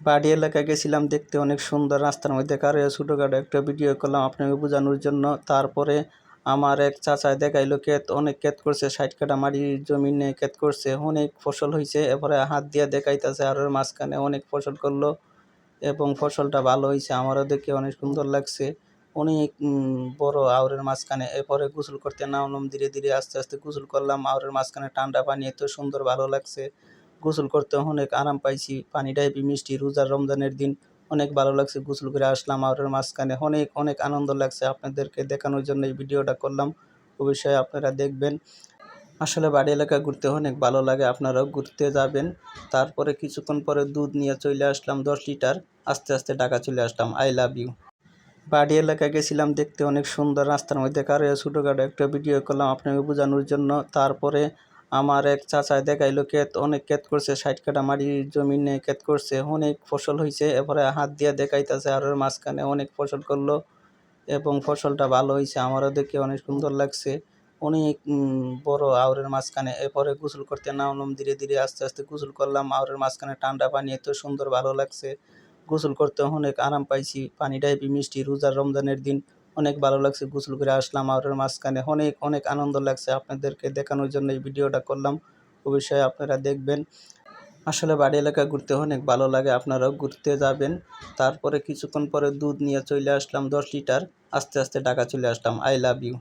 পাহাড়ি এলাকায় গেছিলাম দেখতে, অনেক সুন্দর। রাস্তার মধ্যে কারো ছোটোখাটো একটা ভিডিও করলাম আপনাকে বোঝানোর জন্য। তারপরে আমার এক চাচায় দেখাইলো ক্ষেত, অনেক ক্ষেত করছে, 60 কাঠা মাটির জমিনে ক্ষেত করছে, অনেক ফসল হয়েছে। এরপরে হাত দিয়ে দেখাইতেছে আর ওর মাঝখানে অনেক ফসল করলো এবং ফসলটা ভালো হয়েছে, আমারও দেখে অনেক সুন্দর লাগছে। অনেক বড় আউরের মাঝখানে। এরপরে গোসল করতে নামলাম, ধীরে ধীরে আস্তে আস্তে গোসল করলাম। আউরের মাঝখানে ঠান্ডা পানি, এত সুন্দর, ভালো লাগছে। গোসল করতে অনেক আরাম পাইছি, পানিটা হেবি মিষ্টি। রোজার রমজানের দিন অনেক ভালো লাগছে, গোসল করে আসলাম আউরের মাঝখানে। অনেক অনেক আনন্দ লাগছে, আপনাদেরকে দেখানোর জন্য এই ভিডিওটা করলাম। অবশ্যই আপনারা দেখবেন। আসলে বাড়ি এলাকা ঘুরতে অনেক ভালো লাগে, আপনারাও ঘুরতে যাবেন। তারপরে কিছুক্ষণ পরে দুধ নিয়ে চলে আসলাম 10 লিটার, আস্তে আস্তে ঢাকা চলে আসলাম। I love you. পাহাড়ি এলাকায় গেছিলাম দেখতে, অনেক সুন্দর। রাস্তার মধ্যে কারো ছোটোখাটো একটা ভিডিও করলাম আপনাকে বোঝানোর জন্য। তারপরে আমার এক চাচায় দেখাইলো ক্ষেত, অনেক ক্ষেত করছে, 60 কাঠা মাটির জমিনে ক্ষেত করছে, অনেক ফসল হয়েছে। এরপরে হাত দিয়ে দেখাইতেছে আর ওর মাঝখানে অনেক ফসল করলো এবং ফসলটা ভালো হয়েছে, আমারও দেখে অনেক সুন্দর লাগছে। অনেক বড় আউরের মাঝখানে। এরপরে গোসল করতে নামলাম, ধীরে ধীরে আস্তে আস্তে গোসল করলাম। আউরের মাঝখানে ঠান্ডা পানি, এত সুন্দর, ভালো লাগছে। গোসল করতে অনেক আরাম পাইছি, পানিটা হেবি মিষ্টি। রোজার রমজানের দিন অনেক ভালো লাগছে, গোসল করে আসলাম আউরের মাঝখানে। অনেক অনেক আনন্দ লাগছে, আপনাদেরকে দেখানোর জন্য এই ভিডিওটা করলাম। অবশ্যই আপনারা দেখবেন। আসলে বাড়ি এলাকা ঘুরতে অনেক ভালো লাগে, আপনারাও ঘুরতে যাবেন। তারপরে কিছুক্ষণ পরে দুধ নিয়ে চলে আসলাম 10 লিটার, আস্তে আস্তে ঢাকা চলে আসলাম। I love you.